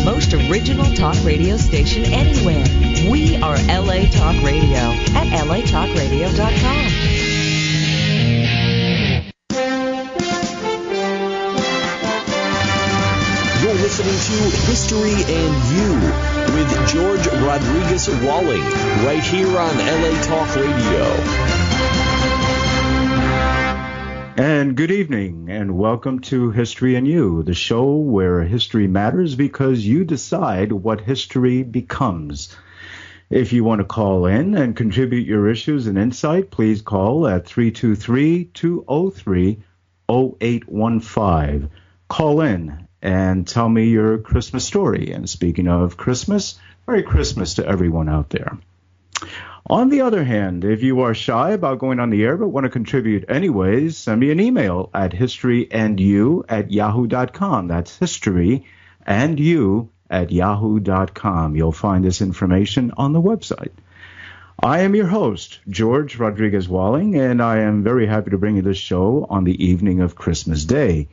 most original talk radio station anywhere. We are LA Talk Radio at latalkradio.com. You're listening to History and You with George Rodriguez Walling right here on LA Talk Radio. And good evening, and welcome to History and You, the show where history matters because you decide what history becomes. If you want to call in and contribute your issues and insight, please call at 323-203-0815. Call in and tell me your Christmas story. And speaking of Christmas, Merry Christmas to everyone out there. On the other hand, if you are shy about going on the air but want to contribute anyways, send me an email at historyandyou@yahoo.com. That's historyandyou@yahoo.com. You'll find this information on the website. I am your host, George Rodriguez Walling, and I am very happy to bring you this show on the evening of Christmas Day.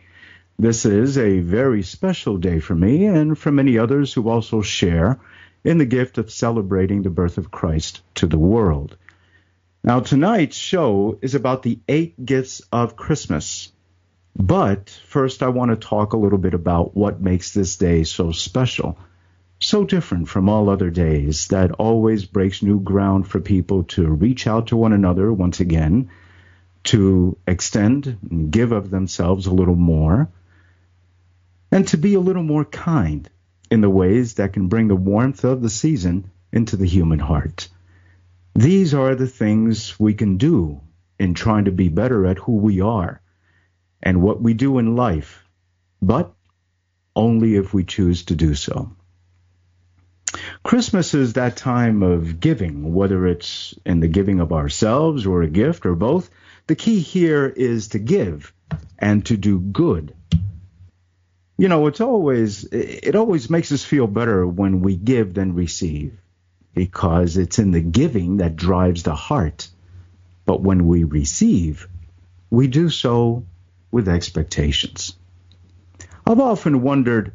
This is a very special day for me and for many others who also share in the gift of celebrating the birth of Christ to the world. Now, tonight's show is about the 8 gifts of Christmas. But first, I want to talk a little bit about what makes this day so special, so different from all other days, that always breaks new ground for people to reach out to one another once again, to extend and give of themselves a little more, and to be a little more kind in the ways that can bring the warmth of the season into the human heart. These are the things we can do in trying to be better at who we are and what we do in life, but only if we choose to do so. Christmas is that time of giving, whether it's in the giving of ourselves or a gift or both. The key here is to give and to do good. You know, it always makes us feel better when we give than receive, because it's in the giving that drives the heart. But when we receive, we do so with expectations. I've often wondered,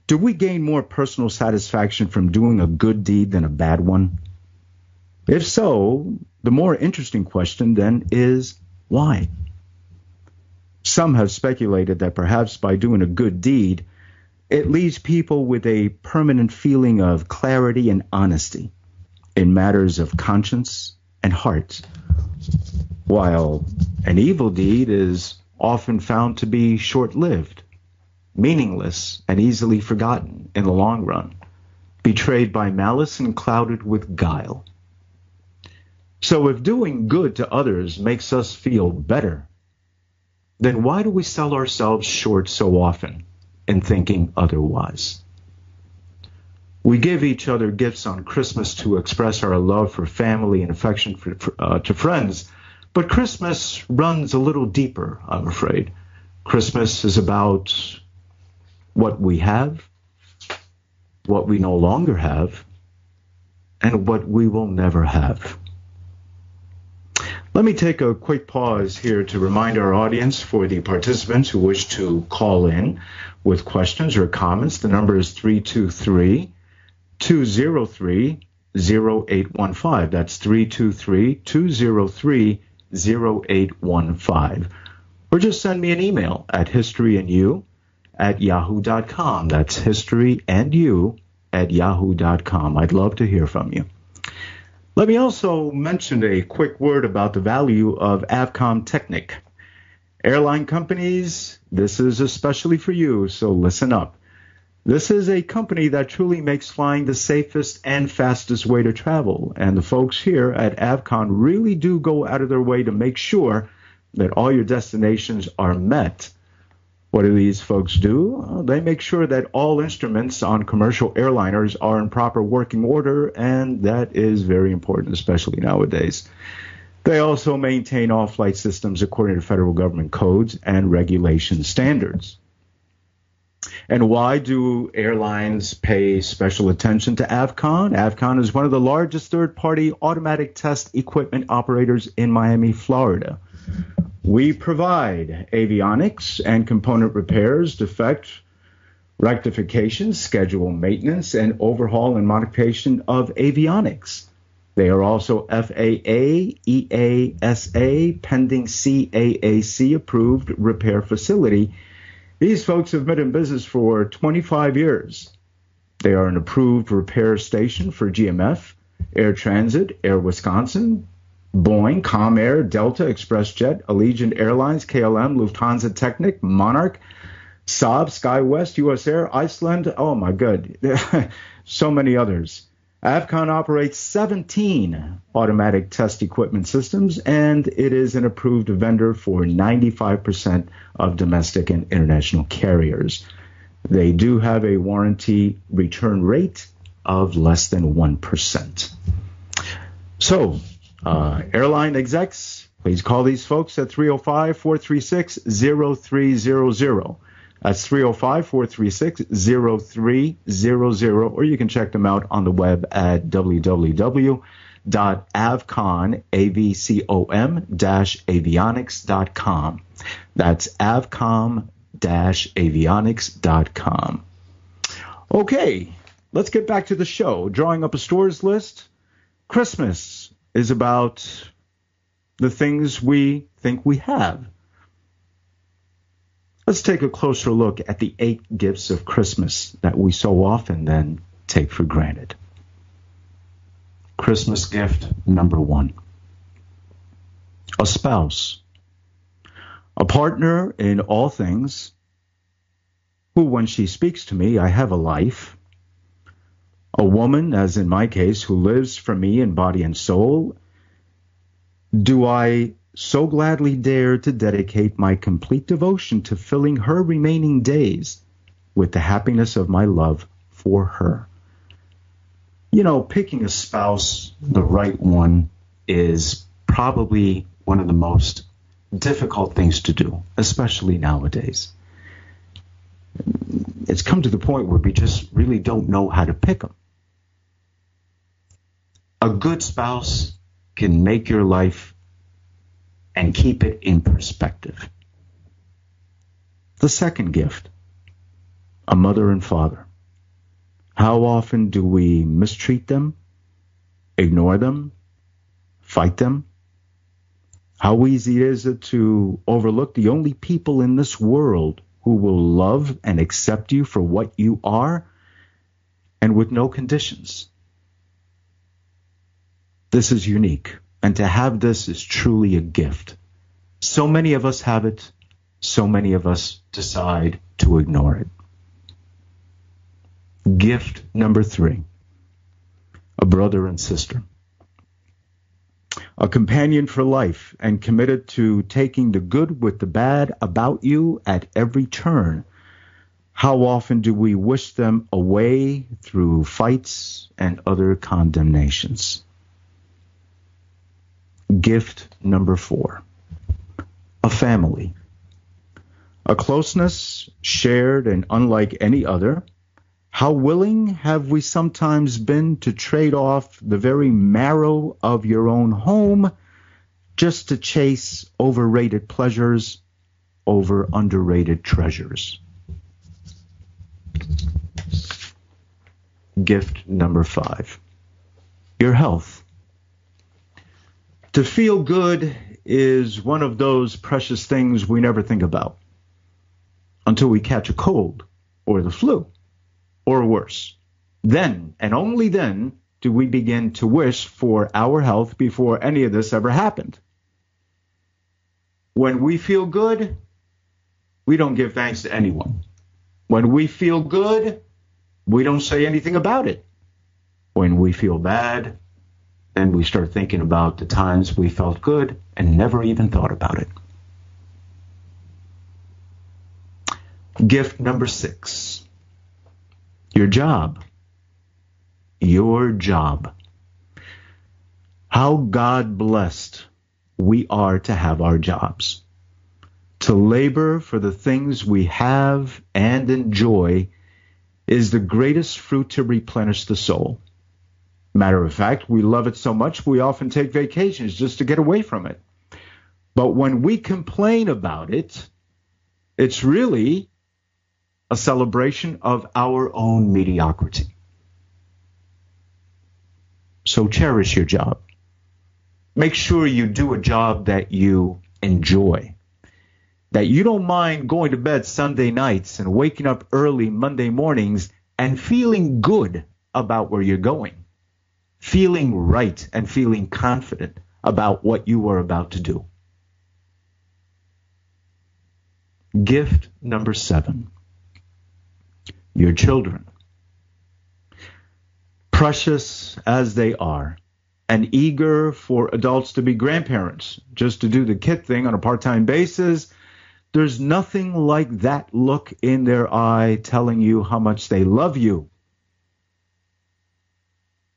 do we gain more personal satisfaction from doing a good deed than a bad one? If so, the more interesting question then is, why? Some have speculated that perhaps by doing a good deed, it leaves people with a permanent feeling of clarity and honesty in matters of conscience and heart, while an evil deed is often found to be short-lived, meaningless, and easily forgotten in the long run, betrayed by malice and clouded with guile. So if doing good to others makes us feel better, then why do we sell ourselves short so often in thinking otherwise? We give each other gifts on Christmas to express our love for family and affection to friends, but Christmas runs a little deeper, I'm afraid. Christmas is about what we have, what we no longer have, and what we will never have. Let me take a quick pause here to remind our audience, for the participants who wish to call in with questions or comments, the number is 323-203-0815. That's 323-203-0815. Or just send me an email at historyandyou@yahoo.com. That's historyandyou@yahoo.com. I'd love to hear from you. Let me also mention a quick word about the value of Avcom Technic. Airline companies, this is especially for you, so listen up. This is a company that truly makes flying the safest and fastest way to travel, and the folks here at Avcom really do go out of their way to make sure that all your destinations are met. What do these folks do? They make sure that all instruments on commercial airliners are in proper working order, and that is very important, especially nowadays. They also maintain all flight systems according to federal government codes and regulation standards. And why do airlines pay special attention to Avcom? Avcom is one of the largest third-party automatic test equipment operators in Miami, Florida. We provide avionics and component repairs, defect Rectification, schedule maintenance, and overhaul and modification of avionics. They are also FAA, EASA, pending CAAC approved repair facility. These folks have been in business for 25 years. They are an approved repair station for GMF, Air Transit, Air Wisconsin, Boeing, Comair, Delta, ExpressJet, Allegiant Airlines, KLM, Lufthansa Technik, Monarch, Saab, SkyWest, US Air, Iceland. Oh my God, so many others. Avcon operates 17 automatic test equipment systems, and it is an approved vendor for 95% of domestic and international carriers. They do have a warranty return rate of less than 1%. So, airline execs, please call these folks at 305-436-0300. That's 305-436-0300, or you can check them out on the web at www.avcom-avionics.com. That's avcom-avionics.com. Okay, let's get back to the show. Drawing up a stores list. Christmas is about the things we think we have. Let's take a closer look at the 8 gifts of Christmas that we so often then take for granted. Christmas gift number 1. A spouse. A partner in all things, who, when she speaks to me, I have a life. A woman, as in my case, who lives for me in body and soul. Do I so gladly dare to dedicate my complete devotion to filling her remaining days with the happiness of my love for her. You know, picking a spouse, the right one, is probably one of the most difficult things to do, especially nowadays. It's come to the point where we just really don't know how to pick them. A good spouse can make your life and keep it in perspective. The second gift, a mother and father. How often do we mistreat them, ignore them, fight them? How easy is it to overlook the only people in this world who will love and accept you for what you are and with no conditions? This is unique. And to have this is truly a gift. So many of us have it. So many of us decide to ignore it. Gift number 3. A brother and sister. A companion for life and committed to taking the good with the bad about you at every turn. How often do we wish them away through fights and other condemnations? Gift number 4, a family. A closeness shared and unlike any other. How willing have we sometimes been to trade off the very marrow of your own home just to chase overrated pleasures over underrated treasures? Gift number 5, your health. To feel good is one of those precious things we never think about until we catch a cold or the flu or worse. Then, and only then, do we begin to wish for our health before any of this ever happened. When we feel good, we don't give thanks to anyone. When we feel good, we don't say anything about it. When we feel bad, then we start thinking about the times we felt good and never even thought about it. Gift number 6. Your job. Your job. How God blessed we are to have our jobs. To labor for the things we have and enjoy is the greatest fruit to replenish the soul. Matter of fact, we love it so much we often take vacations just to get away from it. But when we complain about it, it's really a celebration of our own mediocrity. So cherish your job. Make sure you do a job that you enjoy, that you don't mind going to bed Sunday nights and waking up early Monday mornings and feeling good about where you're going, feeling right and feeling confident about what you are about to do. Gift number 7, your children. Precious as they are, and eager for adults to be grandparents, just to do the kid thing on a part-time basis, there's nothing like that look in their eye telling you how much they love you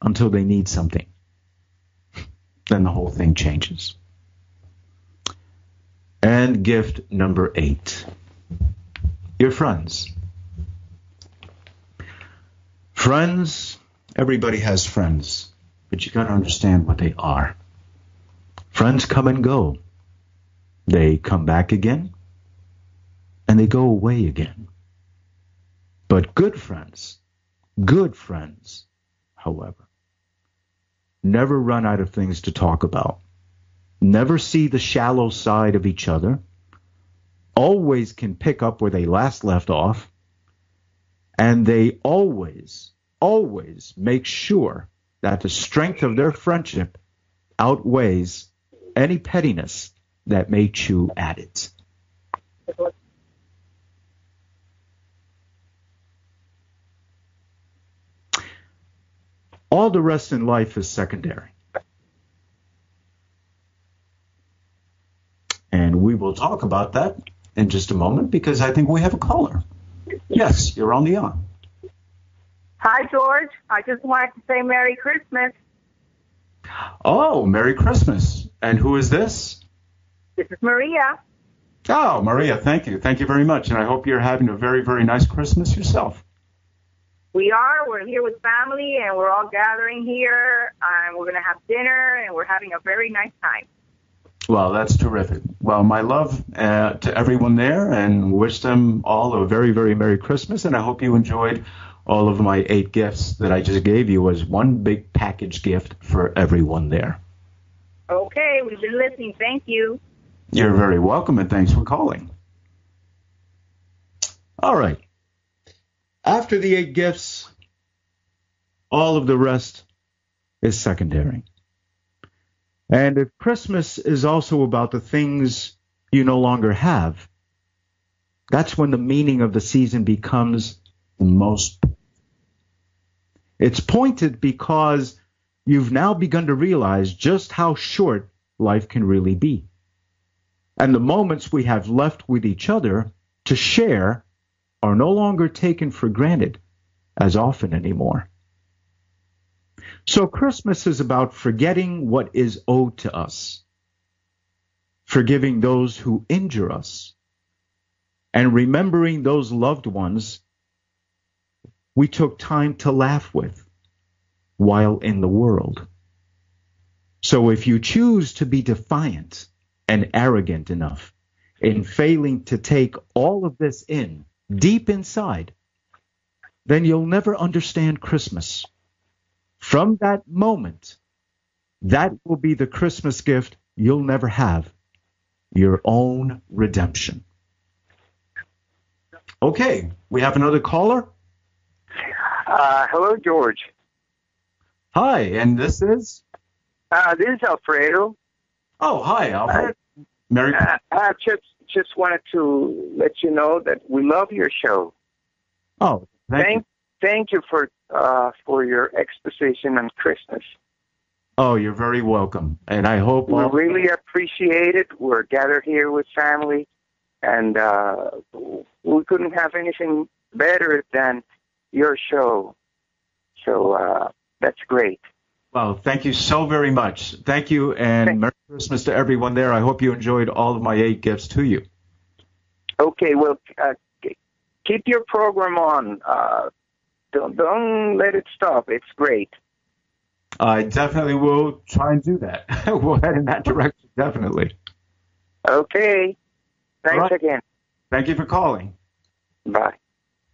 until they need something. Then the whole thing changes. And gift number 8, your friends. Friends, everybody has friends, but you got to understand what they are. Friends come and go. They come back again, and they go away again. But good friends, however, never run out of things to talk about. Never see the shallow side of each other, always can pick up where they last left off, and they always make sure that the strength of their friendship outweighs any pettiness that may chew at it. All the rest in life is secondary. And we will talk about that in just a moment because I think we have a caller. Yes, you're on the on. Hi, George. I just wanted to say Merry Christmas. Oh, Merry Christmas. And who is this? This is Maria. Oh, Maria, thank you. Thank you very much. And I hope you're having a very, very nice Christmas yourself. We are. We're here with family, and we're all gathering here. And we're going to have dinner, and we're having a very nice time. Well, that's terrific. Well, my love to everyone there, and wish them all a very, very Merry Christmas. And I hope you enjoyed all of my 8 gifts that I just gave you as one big package gift for everyone there. Okay, we've been listening. Thank you. You're very welcome, and thanks for calling. All right. After the 8 gifts, all of the rest is secondary. And if Christmas is also about the things you no longer have, that's when the meaning of the season becomes the most. It's pointed because you've now begun to realize just how short life can really be. And the moments we have left with each other to share are no longer taken for granted as often anymore. So Christmas is about forgetting what is owed to us, forgiving those who injure us, and remembering those loved ones we took time to laugh with while in the world. So if you choose to be defiant and arrogant enough in failing to take all of this in deep inside, then you'll never understand Christmas. From that moment, that will be the Christmas gift you'll never have, your own redemption. Okay, we have another caller. Hello, George. Hi, and this is? This is Alfredo. Oh, hi, Alfred. Merry Christmas. I just wanted to let you know that we love your show. Oh, thank you for your exposition on Christmas. Oh, you're very welcome. And I hope we really appreciate it. We're gathered here with family, and we couldn't have anything better than your show. So that's great. Well, thank you so very much. Thank you, and Merry Christmas to everyone there. I hope you enjoyed all of my 8 gifts to you. Okay, well, keep your program on. Don't let it stop. It's great. I definitely will try and do that. We'll head in that direction, definitely. Okay. Thanks again. Thank you for calling. Bye.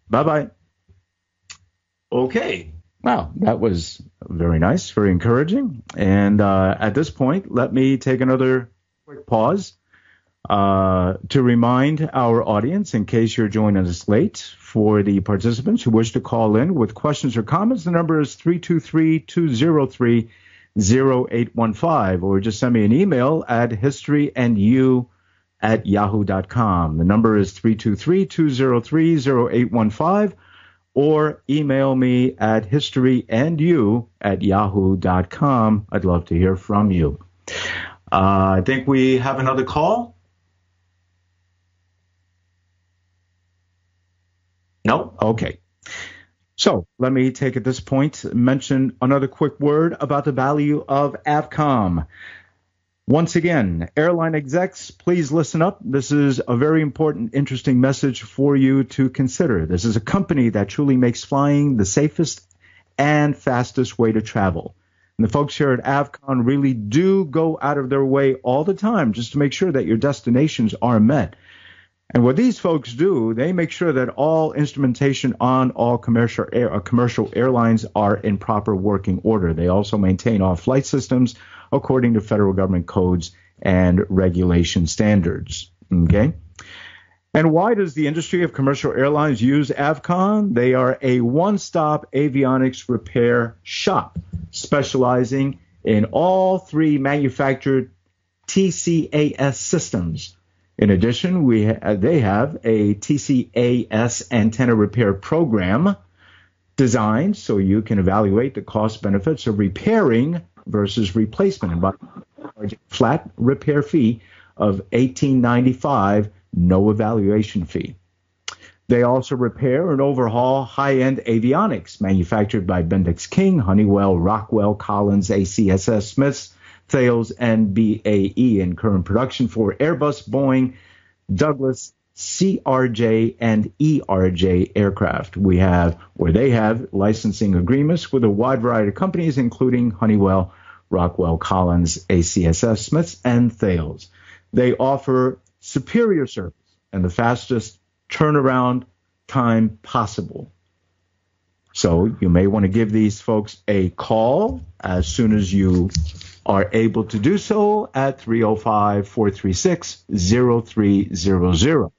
Bye-bye. Okay. Wow, that was very nice, very encouraging. And at this point, let me take another quick pause to remind our audience, in case you're joining us late, for the participants who wish to call in with questions or comments, the number is 323-203-0815, or just send me an email at historyandyou@yahoo.com. The number is 323-203-0815, or email me at historyandyou@yahoo.com. I'd love to hear from you. I think we have another call. No? Okay. So let me take at this point, mention another quick word about the value of AVCOM. Once again, airline execs, please listen up. This is a very important, interesting message for you to consider. This is a company that truly makes flying the safest and fastest way to travel. And the folks here at AVCON really do go out of their way all the time just to make sure that your destinations are met. And what these folks do, they make sure that all instrumentation on all commercial airlines are in proper working order. They also maintain all flight systems according to federal government codes and regulation standards. Okay? And why does the industry of commercial airlines use AVCON? They are a one-stop avionics repair shop specializing in all three manufactured TCAS systems. In addition, they have a TCAS antenna repair program designed so you can evaluate the cost benefits of repairing versus replacement, and by a flat repair fee of $18.95, no evaluation fee. They also repair and overhaul high-end avionics manufactured by Bendix King, Honeywell, Rockwell, Collins, ACSS, Smiths, Thales, and BAE in current production for Airbus, Boeing, Douglas, CRJ, and ERJ aircraft. They have licensing agreements with a wide variety of companies, including Honeywell, Rockwell, Collins, ACSS, Smiths, and Thales. They offer superior service and the fastest turnaround time possible. So you may want to give these folks a call as soon as you are able to do so at 305-436-0300.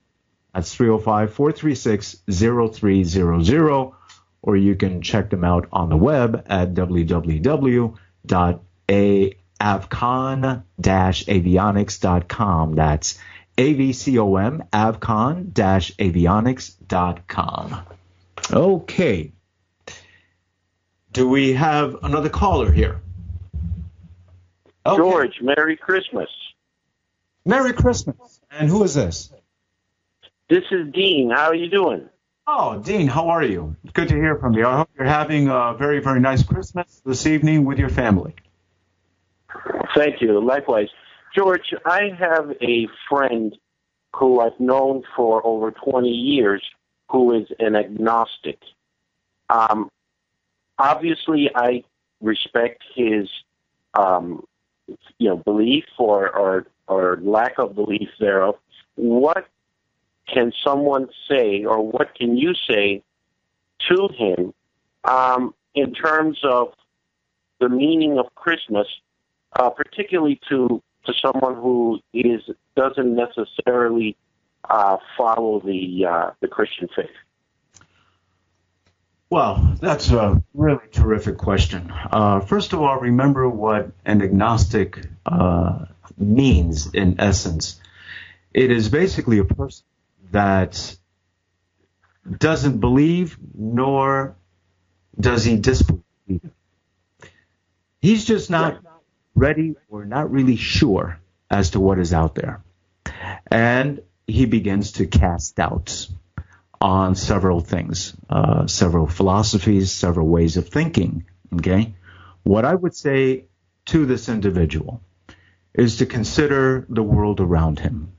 That's 305-436-0300, or you can check them out on the web at www.avcon-avionics.com. That's AVCOM, avcon-avionics.com. Okay. Do we have another caller here? Okay. George, Merry Christmas. Merry Christmas. And who is this? This is Dean. How are you doing? Oh, Dean, how are you? Good to hear from you. I hope you're having a very, very nice Christmas this evening with your family. Thank you. Likewise. George, I have a friend who I've known for over 20 years who is an agnostic. Obviously, I respect his belief or lack of belief thereof. What can someone say, or what can you say to him in terms of the meaning of Christmas, particularly to someone who doesn't necessarily follow the Christian faith? Well, that's a really terrific question. First of all, remember what an agnostic means in essence. It is basically a person that doesn't believe, nor does he disbelieve. He's just not ready or not really sure as to what is out there. And he begins to cast doubts on several things, several philosophies, several ways of thinking, okay? What I would say to this individual is to consider the world around him.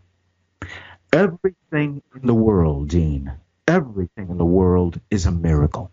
Everything in the world, Dean, everything in the world is a miracle.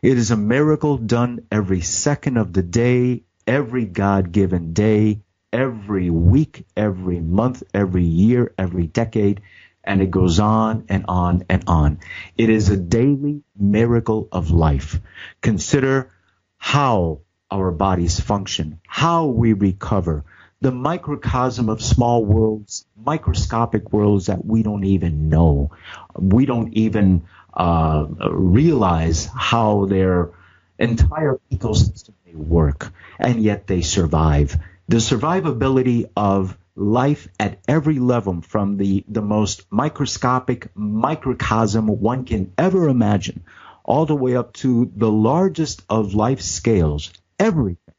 It is a miracle done every second of the day, every God-given day, every week, every month, every year, every decade. And it goes on and on and on. It is a daily miracle of life. Consider how our bodies function, how we recover, the microcosm of small worlds, microscopic worlds that we don't even know. We don't even realize how their entire ecosystem may work, and yet they survive. The survivability of life at every level, from the most microscopic microcosm one can ever imagine, all the way up to the largest of life scales, everything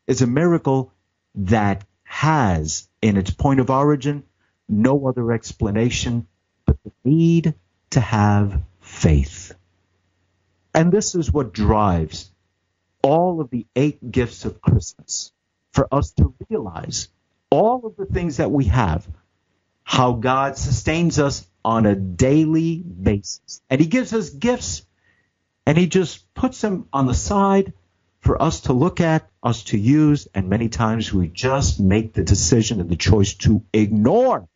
is a miracle that has in its point of origin no other explanation but the need to have faith. And this is what drives all of the 8 gifts of Christmas, for us to realize all of the things that we have, how God sustains us on a daily basis. And he gives us gifts, and he just puts them on the side for us to look at, us to use, and many times we just make the decision and the choice to ignore.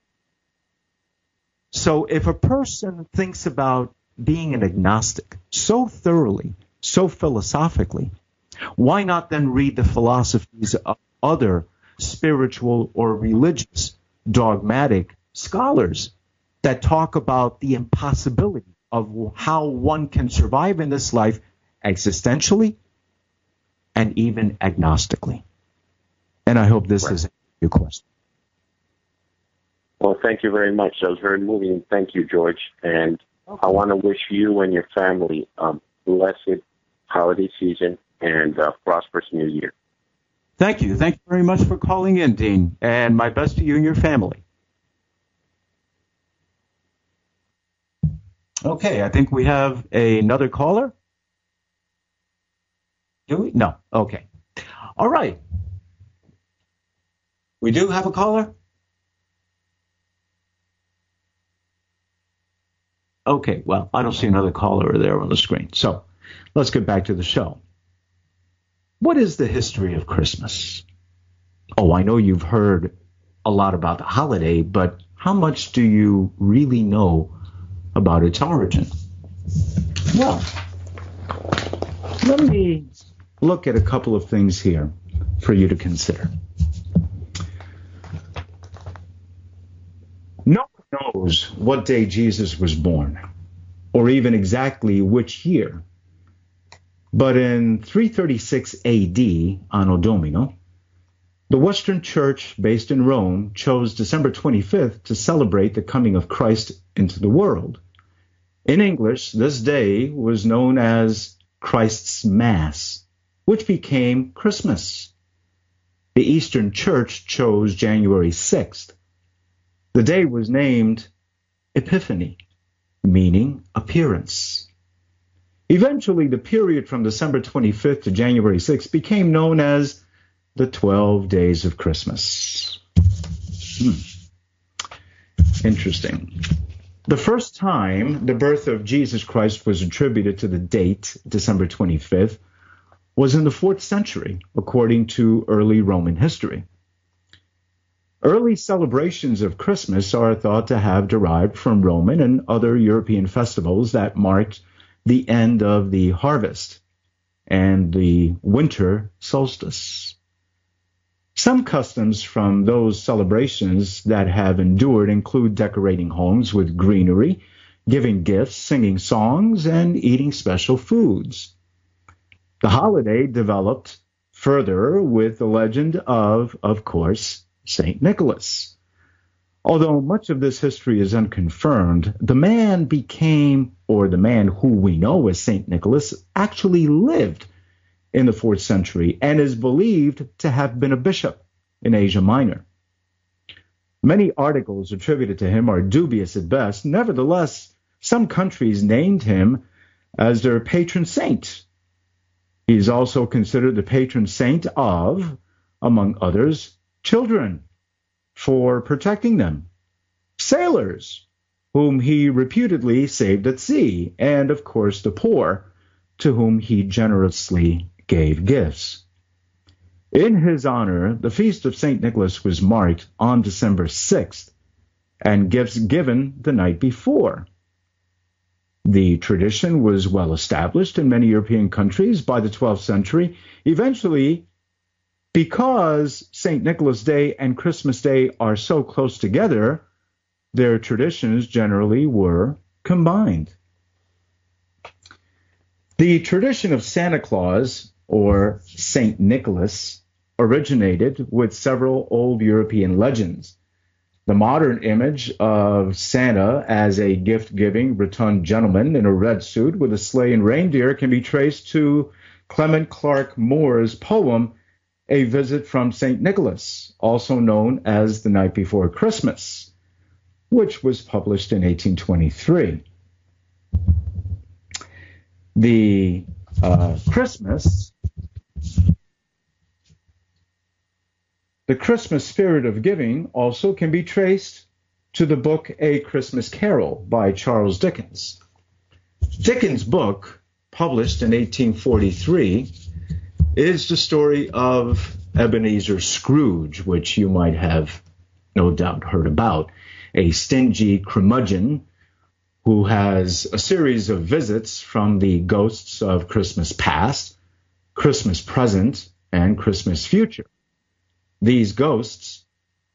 So if a person thinks about being an agnostic so thoroughly, so philosophically, why not then read the philosophies of other spiritual or religious dogmatic scholars that talk about the impossibility of how one can survive in this life existentially and even agnostically? And I hope this is your question. Well, thank you very much. That was very moving. Thank you, George. And I want to wish you and your family a blessed holiday season and a prosperous new year. Thank you. Thank you very much for calling in, Dean, and my best to you and your family. Okay, I think we have another caller. Do we? No. Okay. All right. We do have a caller? Okay, well, I don't see another caller there on the screen. So let's get back to the show. What is the history of Christmas? Oh, I know you've heard a lot about the holiday, but how much do you really know about its origin? Well, let me look at a couple of things here for you to consider. No one knows what day Jesus was born, or even exactly which year. But in 336 AD, Anno Domini, the Western Church, based in Rome, chose December 25th to celebrate the coming of Christ into the world. In English, this day was known as Christ's Mass, which became Christmas. The Eastern Church chose January 6th. The day was named Epiphany, meaning appearance. Eventually, the period from December 25th to January 6th became known as the 12 days of Christmas. Interesting. The first time the birth of Jesus Christ was attributed to the date, December 25th, was in the 4th century, according to early Roman history. Early celebrations of Christmas are thought to have derived from Roman and other European festivals that marked the end of the harvest and the winter solstice. Some customs from those celebrations that have endured include decorating homes with greenery, giving gifts, singing songs, and eating special foods. The holiday developed further with the legend of course, St. Nicholas. Although much of this history is unconfirmed, the man who we know as St. Nicholas actually lived in the 4th century and is believed to have been a bishop in Asia Minor. Many articles attributed to him are dubious at best. Nevertheless, some countries named him as their patron saint. He is also considered the patron saint of, among others, children, for protecting them, sailors, whom he reputedly saved at sea, and, of course, the poor, to whom he generously gave gifts. In his honor, the feast of St. Nicholas was marked on December 6th, and gifts given the night before. The tradition was well established in many European countries by the 12th century. Eventually, because St. Nicholas Day and Christmas Day are so close together, their traditions generally were combined. The tradition of Santa Claus, or St. Nicholas, originated with several old European legends. The modern image of Santa as a gift-giving, rotund gentleman in a red suit with a sleigh and reindeer can be traced to Clement Clarke Moore's poem, A Visit from St. Nicholas, also known as The Night Before Christmas, which was published in 1823. The Christmas spirit of giving also can be traced to the book A Christmas Carol by Charles Dickens. Dickens' book, published in 1843, is the story of Ebenezer Scrooge, which you might have no doubt heard about, a stingy curmudgeon who has a series of visits from the ghosts of Christmas past, Christmas present, and Christmas future. These ghosts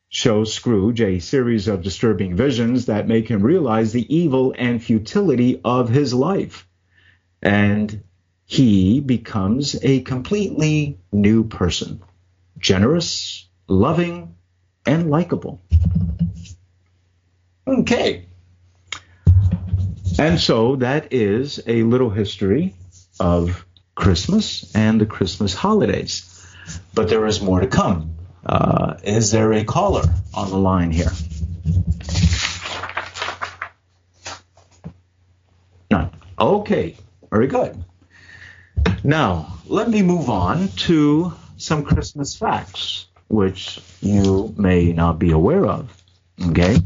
show Scrooge a series of disturbing visions that make him realize the evil and futility of his life, and he becomes a completely new person, generous, loving, and likable. Okay. And so that is a little history of Christmas and the Christmas holidays. But there is more to come. Is there a caller on the line here? None. Okay, very good. Now, let me move on to some Christmas facts, which you may not be aware of, okay?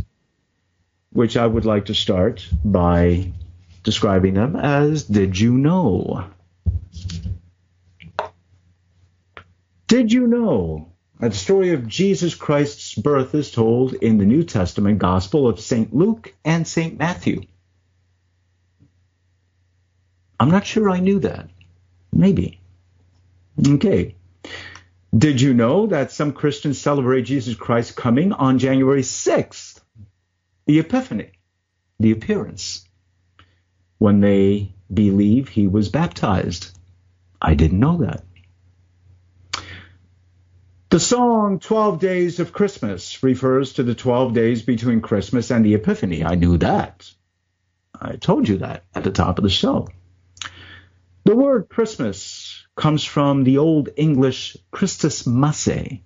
Which I would like to start by describing them as Did You Know? Did you know that the story of Jesus Christ's birth is told in the New Testament Gospel of St. Luke and St. Matthew? I'm not sure I knew that. Maybe. Okay. Did you know that some Christians celebrate Jesus Christ's coming on January 6th, the Epiphany, the appearance, when they believe he was baptized? I didn't know that. The song 12 Days of Christmas refers to the 12 days between Christmas and the Epiphany. I knew that. I told you that at the top of the show. The word Christmas comes from the Old English Christus Masse,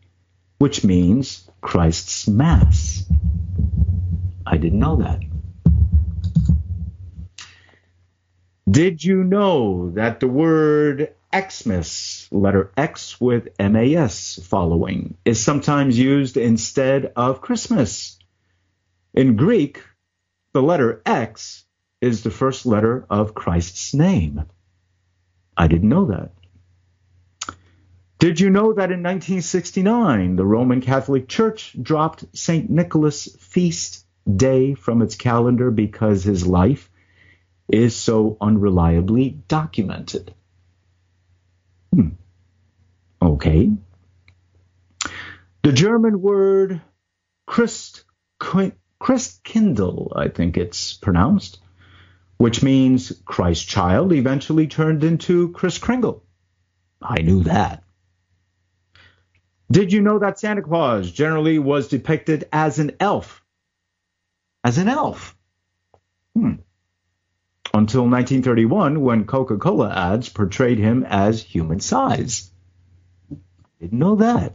which means Christ's Mass. I didn't know that. Did you know that the word Xmas, letter X with MAS following, is sometimes used instead of Christmas? In Greek, the letter X is the first letter of Christ's name. I didn't know that. Did you know that in 1969, the Roman Catholic Church dropped St. Nicholas' feast day from its calendar because his life is so unreliably documented? Okay. The German word Christkindl, I think it's pronounced, which means Christ child, eventually turned into Kris Kringle. I knew that. Did you know that Santa Claus generally was depicted as an elf? As an elf. Until 1931, when Coca-Cola ads portrayed him as human size. Didn't know that.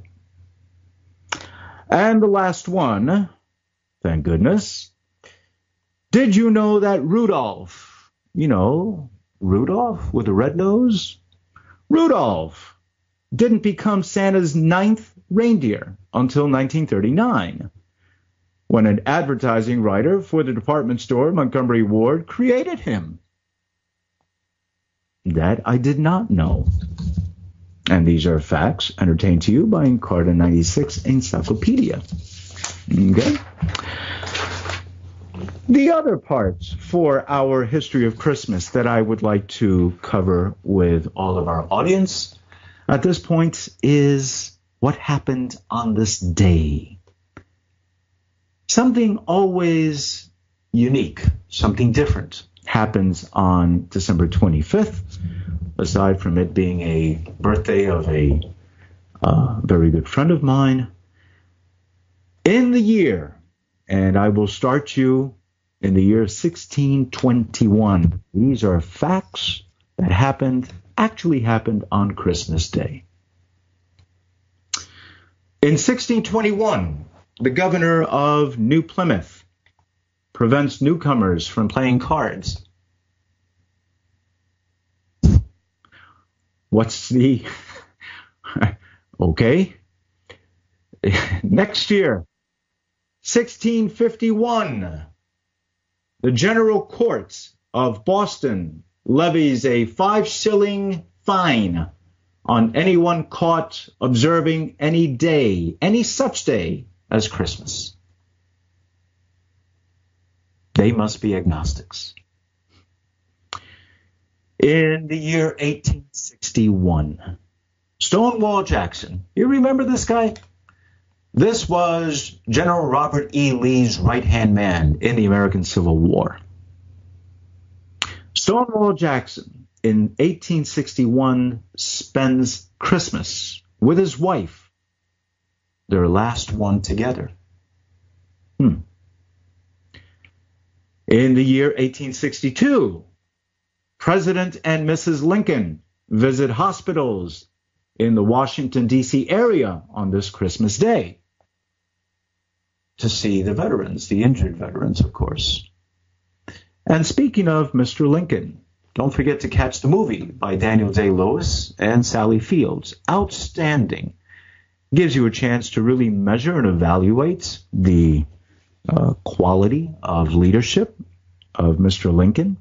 And the last one, thank goodness. Did you know that Rudolph, Rudolph with a red nose? Rudolph didn't become Santa's 9th reindeer until 1939, when an advertising writer for the department store Montgomery Ward created him. That I did not know. And these are facts entertained to you by Encarta 96 Encyclopedia. Okay? The other parts for our history of Christmas that I would like to cover with all of our audience at this point is what happened on this day. Something always unique, something different happens on December 25th, aside from it being a birthday of a very good friend of mine. In the year, and I will start you in the year 1621. These are facts that actually happened on Christmas Day. In 1621, the governor of New Plymouth prevents newcomers from playing cards. What's the... Okay. Next year, 1651, the General Court of Boston levies a 5-shilling fine on anyone caught observing any such day as Christmas. They must be agnostics. In the year 1861, Stonewall Jackson. You remember this guy? This was General Robert E. Lee's right-hand man in the American Civil War. Stonewall Jackson in 1861 spends Christmas with his wife, their last one together. In the year 1862, President and Mrs. Lincoln visit hospitals in the Washington, D.C. area on this Christmas Day to see the veterans, the injured veterans, of course. And speaking of Mr. Lincoln, don't forget to catch the movie by Daniel Day-Lewis and Sally Fields. Outstanding. Gives you a chance to really measure and evaluate the quality of leadership of Mr. Lincoln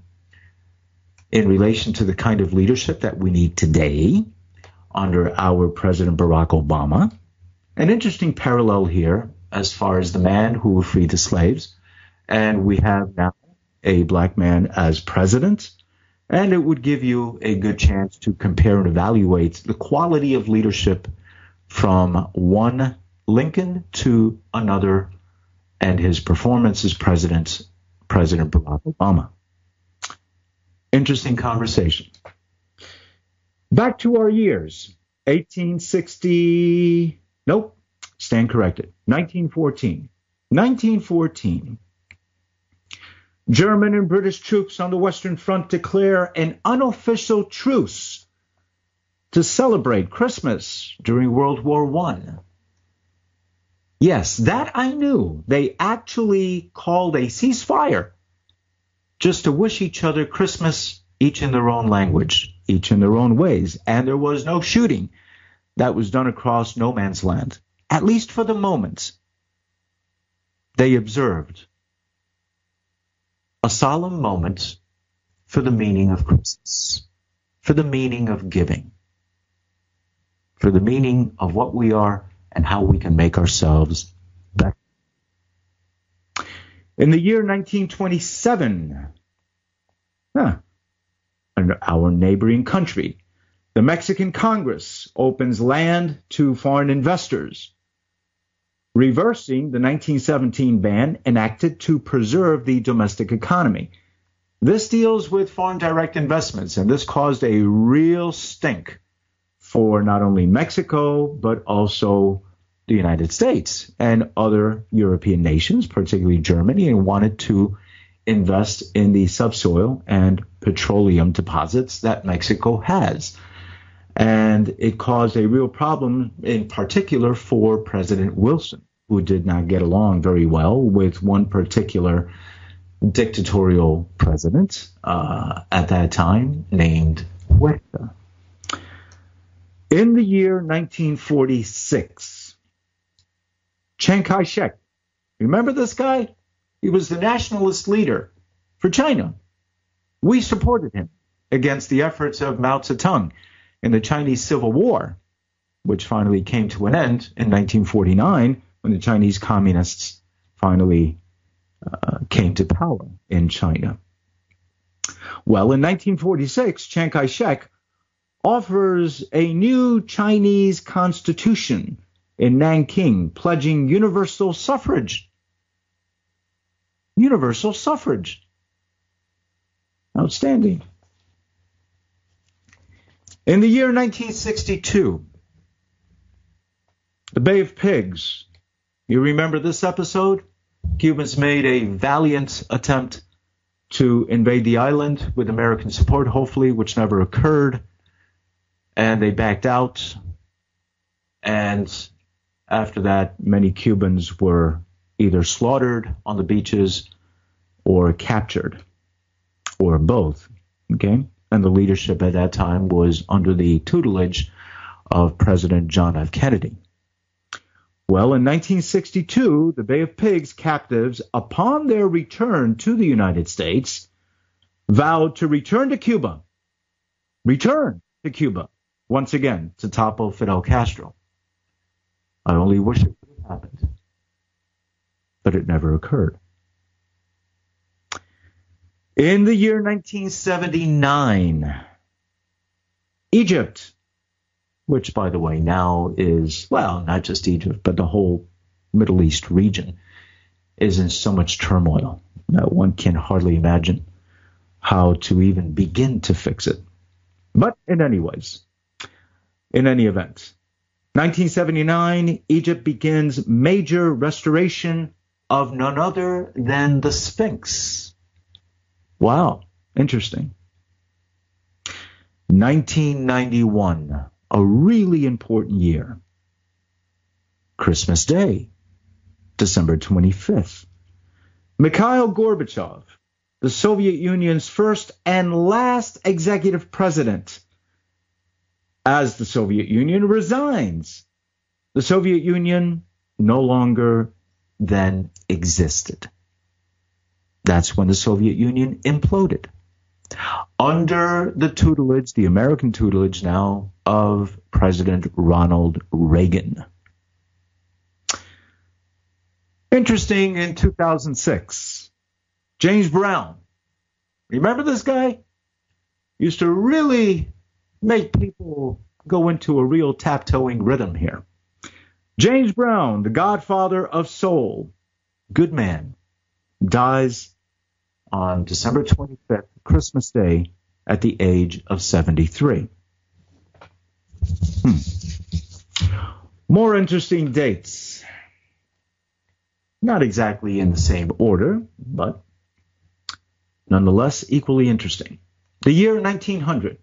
in relation to the kind of leadership that we need today under our President Barack Obama. An interesting parallel here as far as the man who freed the slaves. And we have now a black man as president. And it would give you a good chance to compare and evaluate the quality of leadership from one Lincoln to another and his performance as President Barack Obama. Interesting conversation. Back to our years. 1860, nope, stand corrected. 1914. 1914. German and British troops on the Western Front declare an unofficial truce to celebrate Christmas during World War I. Yes, that I knew. They actually called a ceasefire just to wish each other Christmas, each in their own language, each in their own ways. And there was no shooting that was done across no man's land, at least for the moment. They observed a solemn moment for the meaning of Christmas, for the meaning of giving, for the meaning of what we are and how we can make ourselves better. In the year 1927, in our neighboring country, the Mexican Congress opens land to foreign investors, reversing the 1917 ban enacted to preserve the domestic economy. This deals with foreign direct investments, and this caused a real stink for not only Mexico, but also the United States and other European nations, particularly Germany, and wanted to invest in the subsoil and petroleum deposits that Mexico has. And it caused a real problem, in particular for President Wilson, who did not get along very well with one particular dictatorial president at that time named Huerta. In the year 1946, Chiang Kai-shek, remember this guy? He was the nationalist leader for China. We supported him against the efforts of Mao Zedong in the Chinese Civil War, which finally came to an end in 1949 when the Chinese communists finally came to power in China. Well, in 1946, Chiang Kai-shek offers a new Chinese constitution in Nanking, pledging universal suffrage. Universal suffrage. Outstanding. In the year 1962, the Bay of Pigs. You remember this episode? Cubans made a valiant attempt to invade the island with American support, hopefully, which never occurred. And they backed out. And after that, many Cubans were either slaughtered on the beaches or captured, or both. Okay? And the leadership at that time was under the tutelage of President John F. Kennedy. Well, in 1962, the Bay of Pigs captives, upon their return to the United States, vowed to return to Cuba. Return to Cuba, once again, to topple Fidel Castro. I only wish it would have happened, but it never occurred. In the year 1979, Egypt, which, by the way, now is, well, not just Egypt, but the whole Middle East region, is in so much turmoil that one can hardly imagine how to even begin to fix it. But in any event, 1979, Egypt begins major restoration of none other than the Sphinx. Wow, interesting. 1991, a really important year. Christmas Day, December 25th. Mikhail Gorbachev, the Soviet Union's first and last executive president, as the Soviet Union resigns. The Soviet Union no longer then existed. That's when the Soviet Union imploded. Under the tutelage, the American tutelage now, of President Ronald Reagan. Interesting, in 2006, James Brown. Remember this guy? Used to really make people go into a real tap-toeing rhythm here. James Brown, the godfather of soul, good man, dies on December 25th, Christmas Day, at the age of 73. More interesting dates. Not exactly in the same order, but nonetheless equally interesting. The year 1900.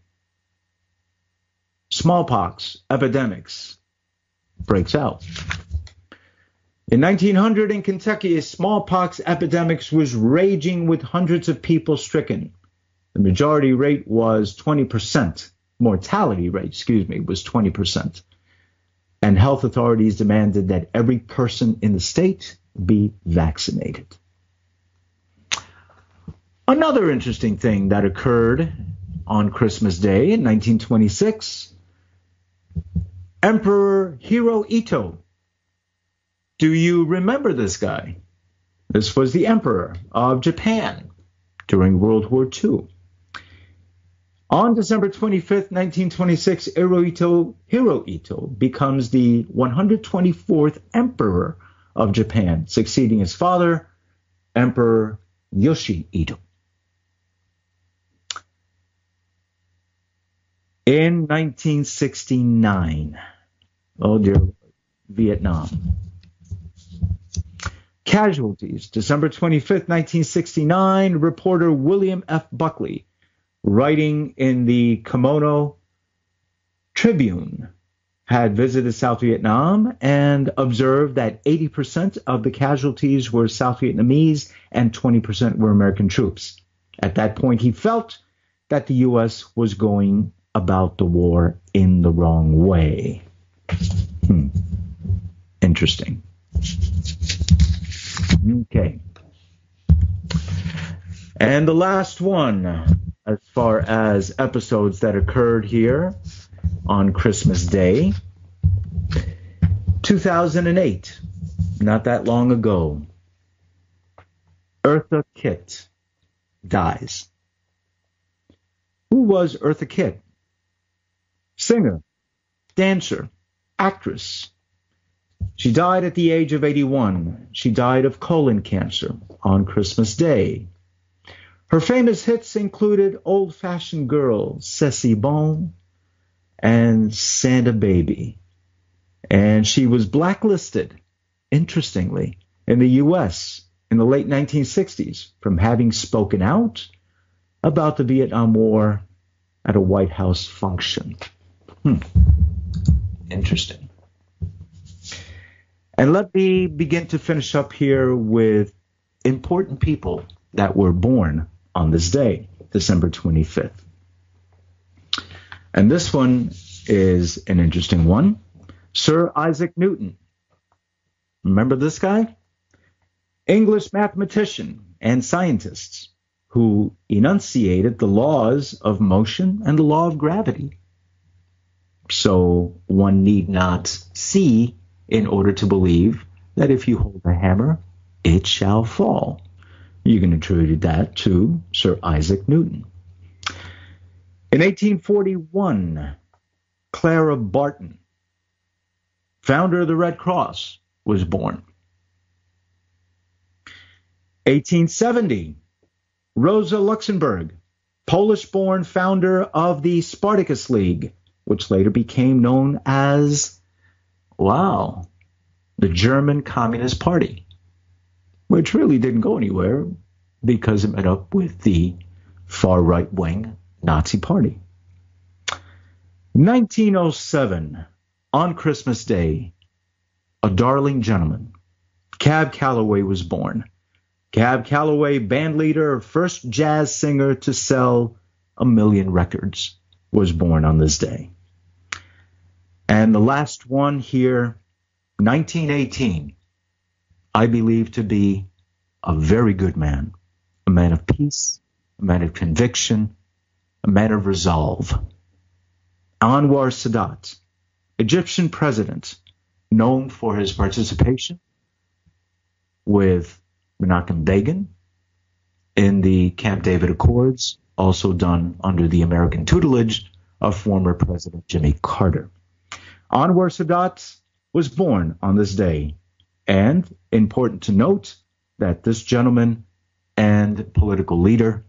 Smallpox epidemics breaks out. In 1900 in Kentucky, a smallpox epidemic was raging with hundreds of people stricken. The majority rate was 20%. Mortality rate, was 20%. And health authorities demanded that every person in the state be vaccinated. Another interesting thing that occurred on Christmas Day in 1926, Emperor Hirohito. Do you remember this guy? This was the Emperor of Japan during World War II. On December 25th, 1926, Hirohito becomes the 124th Emperor of Japan, succeeding his father, Emperor Yoshihito. In 1969, oh dear Lord, Vietnam. Casualties, December 25th, 1969, reporter William F. Buckley, writing in the Kimono Tribune, had visited South Vietnam and observed that 80% of the casualties were South Vietnamese and 20% were American troops. At that point, he felt that the U.S. was going about the war in the wrong way. Interesting. Okay. And the last one, as far as episodes that occurred here on Christmas Day, 2008, not that long ago. Eartha Kitt dies. Who was Eartha Kitt? Singer, dancer, actress. She died at the age of 81. She died of colon cancer on Christmas Day. Her famous hits included Old Fashioned Girl, C'est Bon, and Santa Baby. And she was blacklisted, interestingly, in the U.S. in the late 1960s from having spoken out about the Vietnam War at a White House function. Interesting. And let me begin to finish up here with important people that were born on this day, December 25th. And this one is an interesting one. Sir Isaac Newton. Remember this guy? English mathematician and scientist who enunciated the laws of motion and the law of gravity. So one need not see in order to believe that if you hold a hammer, it shall fall. You can attribute that to Sir Isaac Newton. In 1841, Clara Barton, founder of the Red Cross, was born. 1870, Rosa Luxemburg, Polish-born founder of the Spartacus League, which later became known as, the German Communist Party, which really didn't go anywhere because it met up with the far right-wing Nazi Party. 1907, on Christmas Day, a darling gentleman, Cab Calloway, was born. Cab Calloway, band leader, first jazz singer to sell 1 million records, was born on this day. And the last one here, 1918, I believe to be a very good man, a man of peace, a man of conviction, a man of resolve. Anwar Sadat, Egyptian president, known for his participation with Menachem Begin in the Camp David Accords, also done under the American tutelage of former President Jimmy Carter. Anwar Sadat was born on this day, and important to note that this gentleman and political leader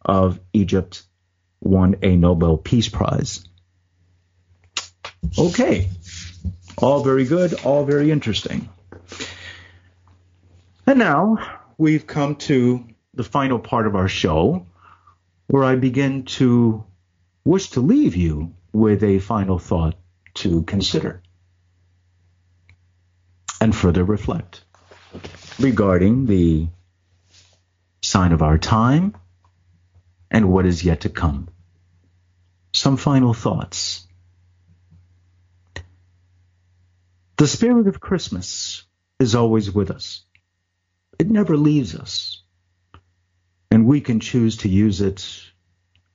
of Egypt won a Nobel Peace Prize. Okay, all very good, all very interesting. And now we've come to the final part of our show, where I begin to wish to leave you with a final thought to consider and further reflect regarding the sign of our time and what is yet to come. Some final thoughts. The spirit of Christmas is always with us. It never leaves us. And we can choose to use it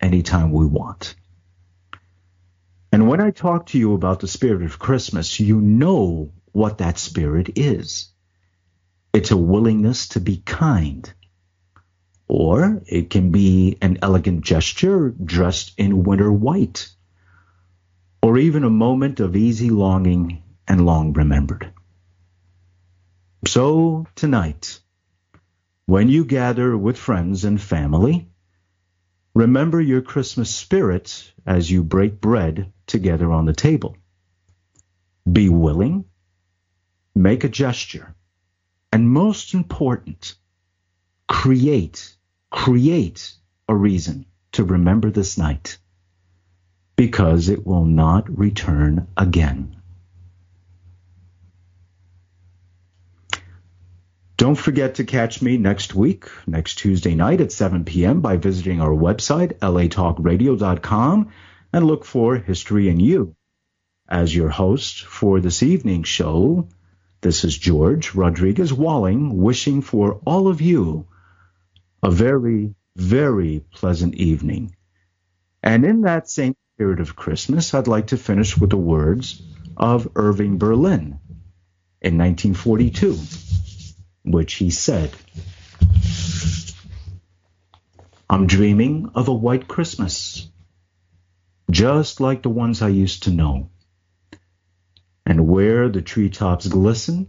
anytime we want. And when I talk to you about the spirit of Christmas, you know what that spirit is. It's a willingness to be kind. Or it can be an elegant gesture dressed in winter white. Or even a moment of easy longing and long remembered. So tonight, when you gather with friends and family, remember your Christmas spirit as you break bread together on the table. Be willing, make a gesture, and most important, create a reason to remember this night, because it will not return again. Don't forget to catch me next week, next Tuesday night at 7 p.m. by visiting our website, latalkradio.com, and look for History in You. As your host for this evening's show, this is George Rodriguez Walling, wishing for all of you a very, very pleasant evening. And in that same spirit of Christmas, I'd like to finish with the words of Irving Berlin in 1942. Which he said, I'm dreaming of a white Christmas, just like the ones I used to know, and where the treetops glisten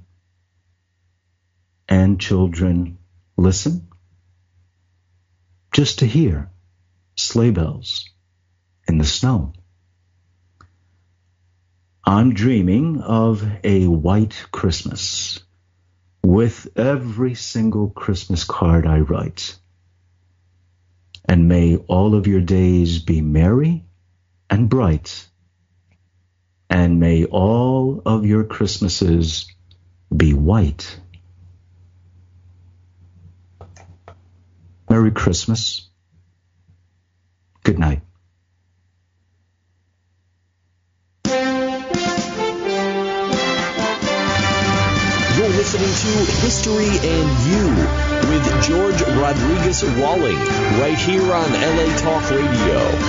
and children listen just to hear sleigh bells in the snow. I'm dreaming of a white Christmas with every single Christmas card I write. And may all of your days be merry and bright. And may all of your Christmases be white. Merry Christmas. Good night. You're listening to History and You with George Rodriguez Walling right here on LA Talk Radio.